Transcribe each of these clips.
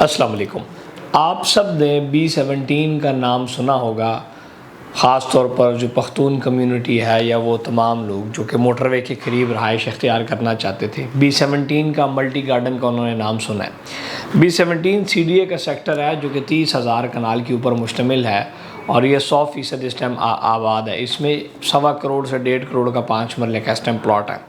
अस्सलाम वालेकुम। आप सब ने B17 का नाम सुना होगा, ख़ास तौर पर जो पख्तून कम्युनिटी है या वो तमाम लोग जो कि मोटरवे के करीब रहाइश इख्तियार करना चाहते थे। B17 का मल्टी गार्डन का उन्होंने नाम सुना है। B17 CDA का सेक्टर है जो कि 30,000 कनाल के ऊपर मुश्तमिल है और ये 100% इस टाइम आबाद है। इसमें 1.25 करोड़ से 1.5 करोड़ का 5 मरले का इस टाइम प्लॉट है।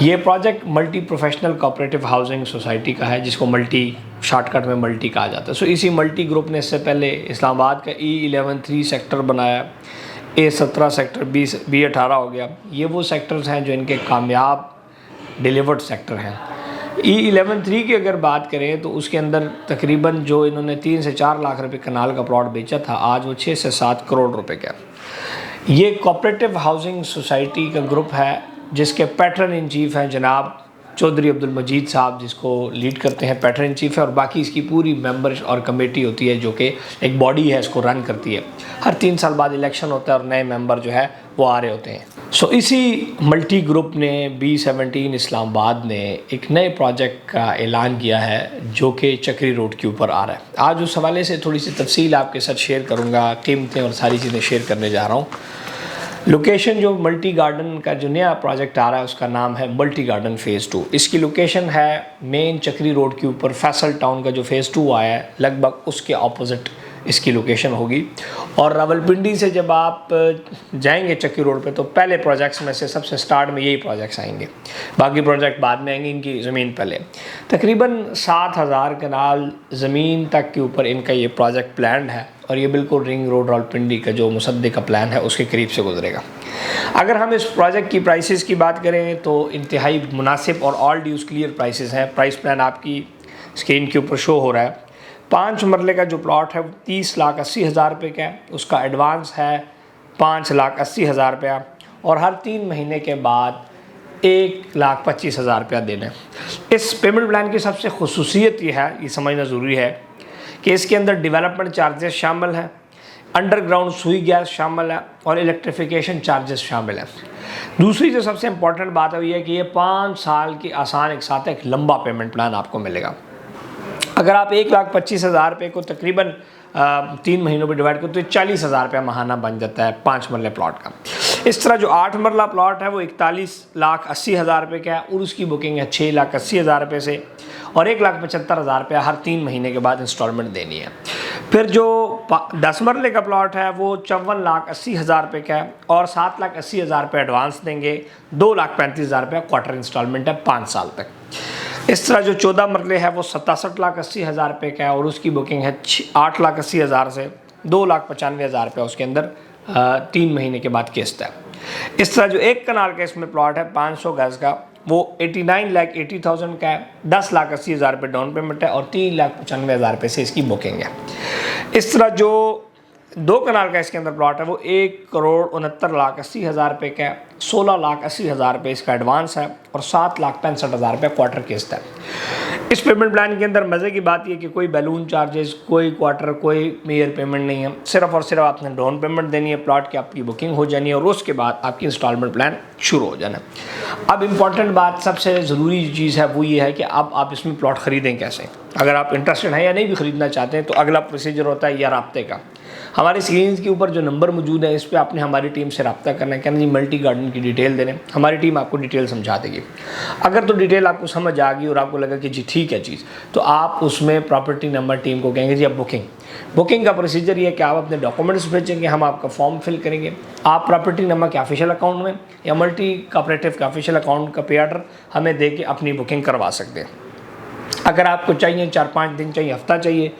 ये project multi professional cooperative housing society का है, जिसको मल्टी शॉर्टकट में मल्टी कहा जाता है। सो इसी मल्टी ग्रुप ने इससे पहले इस्लामाबाद का E11 सेक्टर बनाया, A17 सेक्टर, B18 हो गया। ये वो सेक्टर्स हैं जो इनके कामयाब डिलीवर्ड सेक्टर हैं। E11 की अगर बात करें तो उसके अंदर तकरीबन जो इन्होंने 3 से 4 लाख रुपए कनाल का प्लॉट बेचा था, आज वो 6 से 7 करोड़ रुपए का। ये कोऑपरेटिव हाउसिंग सोसाइटी का ग्रुप है जिसके पैटर्न इन चीफ़ हैं जनाब चौधरी अब्दुल मजीद साहब, जिसको लीड करते हैं, पैटर्न इन चीफ़ है। और बाकी इसकी पूरी मेंबर्स और कमेटी होती है जो कि एक बॉडी है, इसको रन करती है। हर 3 साल बाद इलेक्शन होता है और नए मेंबर जो है वो आ रहे होते हैं। सो इसी मल्टी ग्रुप ने B17 इस्लामाबाद ने एक नए प्रोजेक्ट का ऐलान किया है जो कि चक्री रोड के ऊपर आ रहा है। आज उस हवाले से थोड़ी सी तफसील आपके साथ शेयर करूँगा, कीमतें और सारी चीज़ें शेयर करने जा रहा हूँ। लोकेशन जो मल्टी गार्डन का जो नया प्रोजेक्ट आ रहा है उसका नाम है मल्टी गार्डन फ़ेज़ 2। इसकी लोकेशन है मेन चक्री रोड के ऊपर। फैसल टाउन का जो फ़ेज़ 2 आया है लगभग उसके ऑपोजिट इसकी लोकेशन होगी। और रावलपिंडी से जब आप जाएंगे चक्री रोड पे तो पहले प्रोजेक्ट्स में से सबसे स्टार्ट में यही प्रोजेक्ट्स आएंगे, बाकी प्रोजेक्ट बाद में आएंगे। इनकी ज़मीन पहले तकरीबन 7,000 कनाल ज़मीन तक के ऊपर इनका ये प्रोजेक्ट प्लान है और ये बिल्कुल रिंग रोड रावलपिंडी का जो मुसद्दे का प्लान है उसके करीब से गुजरेगा। अगर हम इस प्रोजेक्ट की प्राइसेस की बात करें तो इंतहाई मुनासिब और ऑल ड्यूज़ क्लियर प्राइसेस हैं। प्राइस प्लान आपकी स्क्रीन के ऊपर शो हो रहा है। 5 मरले का जो प्लॉट है वो 30,80,000 रुपये का है। उसका एडवांस है 5,80,000 रुपया और हर 3 महीने के बाद 1,25,000 रुपया देना। इस पेमेंट प्लान की सबसे खुसूसियत ये है, ये समझना ज़रूरी है कि इसके अंदर डेवलपमेंट चार्जेस शामिल हैं, अंडरग्राउंड सुई गैस शामिल है और इलेक्ट्रिफिकेशन चार्जेस शामिल हैं। दूसरी जो सबसे इम्पॉर्टेंट बात है ये है कि ये 5 साल की आसान एक साथ एक लंबा पेमेंट प्लान आपको मिलेगा। अगर आप 1,25,000 रुपये को तकरीबन 3 महीनों में डिवाइड करो तो 40,000 रुपया माहाना बन जाता है 5 मरले प्लॉट का। इस तरह जो 8 मरला प्लॉट है वो 41,80,000 रुपये का है और उसकी बुकिंग है 6,80,000 रुपये से और 1,75,000 रुपया हर 3 महीने के बाद इंस्टॉलमेंट देनी है। फिर जो 10 मरले का प्लॉट है वो 54,80,000 रुपये का है और 7,80,000 रुपये एडवांस देंगे। 2,35,000 रुपया क्वार्टर इंस्टॉलमेंट है 5 साल तक। इस तरह जो 14 मरले है वो 67,80,000 रुपये का है और उसकी बुकिंग है 8,80,000 से 2,95,000 रुपया उसके अंदर 3 महीने के बाद किस्त है। इस तरह जो 1 कनाल का इसमें प्लॉट है 500 गज का वो 89,80,000 का है। 10,80,000 रुपये डाउन पेमेंट है और 3,95,000 रुपये से इसकी बुकिंग है। इस तरह जो 2 कनाल का इसके अंदर प्लॉट है वो 1,69,80,000 रुपये का है। 16,80,000 रुपये इसका एडवांस है और 7,65,000 रुपये क्वार्टर किस्त है। इस पेमेंट प्लान के अंदर मज़े की बात यह कि कोई बैलून चार्जेस, कोई क्वार्टर, कोई ईयर पेमेंट नहीं है। सिर्फ और सिर्फ आपने डाउन पेमेंट देनी है, प्लॉट की आपकी बुकिंग हो जानी है और उसके बाद आपकी इंस्टॉलमेंट प्लान शुरू हो जाना है। अब इम्पॉर्टेंट बात, सबसे ज़रूरी चीज़ है वो ये है कि अब आप इसमें प्लॉट ख़रीदें कैसे। अगर आप इंटरेस्टेड हैं या नहीं भी ख़रीदना चाहते हैं तो अगला प्रोसीजर होता है या राब्ते का। हमारी स्क्रीन के ऊपर जो नंबर मौजूद है इस पर आपने हमारी टीम से रब्ता करना है, कहना जी मल्टी गार्डन की डिटेल देने, हमारी टीम आपको डिटेल समझा देगी। अगर तो डिटेल आपको समझ आ गई और आपको लगा कि जी ठीक है चीज़, तो आप उसमें प्रॉपर्टी नंबर टीम को कहेंगे जी अब बुकिंग का प्रोसीजर ये है कि आप अपने डॉक्यूमेंट्स भेजेंगे, हम आपका फॉर्म फिल करेंगे। आप प्रॉपर्टी नंबर के ऑफिशियल अकाउंट में या मल्टी कोऑपरेटिव के ऑफिशियल अकाउंट का पे ऑर्डर हमें दे के अपनी बुकिंग करवा सकते हैं। अगर आपको चाहिए 4-5 दिन चाहिए, हफ्ता चाहिए,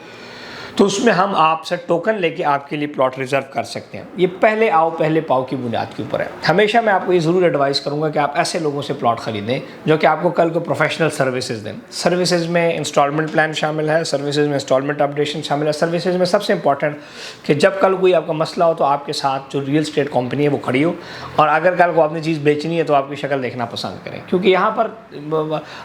तो उसमें हम आपसे टोकन लेके आपके लिए प्लॉट रिजर्व कर सकते हैं। ये पहले आओ पहले पाओ की बुनियाद के ऊपर है। हमेशा मैं आपको ये ज़रूर एडवाइस करूंगा कि आप ऐसे लोगों से प्लॉट ख़रीदें जो कि आपको कल को प्रोफेशनल सर्विसेज दें। सर्विसेज में इंस्टॉलमेंट प्लान शामिल है, सर्विसेज में इंस्टॉलमेंट अपडेशन शामिल है, सर्विसेज में सबसे इंपॉर्टेंट कि जब कल कोई आपका मसला हो तो आपके साथ जो रियल स्टेट कंपनी है वो खड़ी हो, और अगर कल को आपने चीज़ बेचनी है तो आपकी शक्ल देखना पसंद करें। क्योंकि यहाँ पर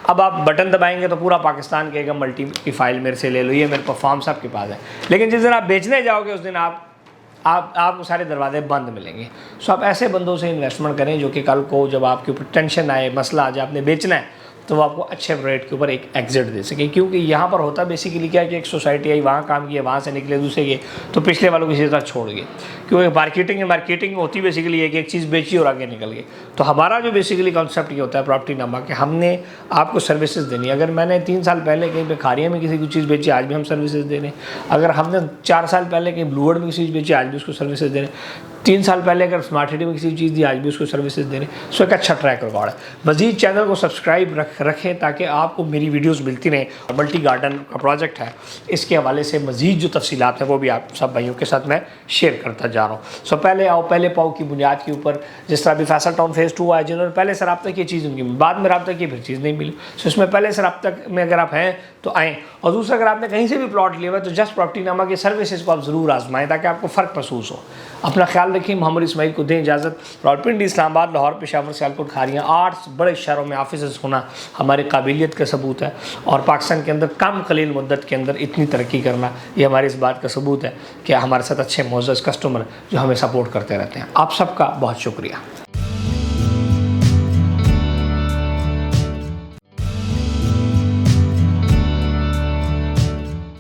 अब आप बटन दबाएंगे तो पूरा पाकिस्तान कहेगा मल्टी की फ़ाइल मेरे से ले लो, ये मेरे पास फॉर्म सब के पास है, लेकिन जिस दिन आप बेचने जाओगे उस दिन आपको सारे दरवाजे बंद मिलेंगे। सो आप ऐसे बंदों से इन्वेस्टमेंट करें जो कि कल को जब आपके ऊपर टेंशन आए, मसला आ जाए, आपने बेचना है, तो वो आपको अच्छे रेट के ऊपर एक एग्जिट दे सके। क्योंकि यहाँ पर होता बेसिकली क्या है कि एक सोसाइटी आई, वहाँ काम किया, वहाँ से निकले दूसरे के, तो पिछले वालों की तरह छोड़ गए। क्योंकि मार्केटिंग होती बेसिकली है कि एक चीज़ बेची और आगे निकल गई। तो हमारा जो बेसिकली कॉन्सेप्ट ये होता है प्रॉपर्टी नामा कि हमने आपको सर्विसेज देनी। अगर मैंने 3 साल पहले कहीं पे खारिया में किसी की चीज़ बेची, आज भी हम सर्विसेज दे रहे हैं। अगर हमने 4 साल पहले कहीं ब्लूवर्ड में किसी चीज़ बेची, आज भी उसको सर्विसेज दे रहे हैं। 3 साल पहले अगर स्मार्ट सिटी में किसी चीज़ दी, आज भी उसको सर्विसेज दे रहे हैं। सो एक अच्छा ट्रैक रिकॉर्ड है। मज़ीद चैनल को सब्सक्राइब रखें ताकि आपको मेरी वीडियोस मिलती रहें। मल्टी गार्डन का प्रोजेक्ट है, इसके हवाले से मज़ीद जो तफसीलात हैं वो भी आप सब भाइयों के साथ मैं शेयर करता जा रहा हूँ। सो पहले आओ पहले पाओ की बुनियाद के ऊपर, जिस तरह अभी फैसल टाउन फेज़ 2 आया, जिन्होंने पहले से रब्ता की चीज़ उनकी, बाद में रब्ता की फिर चीज़ नहीं मिली। सो इसमें पहले से रब्ता में अगर आप हैं तो आएँ। और दूसरा, अगर आपने कहीं से भी प्लॉट लिया हुआ है तो जस्ट प्रॉपर्टी नामा की सर्विसेज को आप ज़रूर आजमाएँ ताकि आपको फ़र्क महसूस हो। अपना ख्याल रखिए। मोहम्मद इस्माइल को दें इजाज़त। रावलपिंडी, इस्लामाबाद, लाहौर, पेशावर, सियालकोट, खारियाँ, 8 बड़े शहरों में ऑफिस होना हमारी काबिलियत का सबूत है। और पाकिस्तान के अंदर कम कलील मुद्दत के अंदर इतनी तरक्की करना, ये हमारी इस बात का सबूत है कि हमारे साथ अच्छे मोअज़्ज़ज़ कस्टमर जो हमें सपोर्ट करते रहते हैं। आप सबका बहुत शुक्रिया।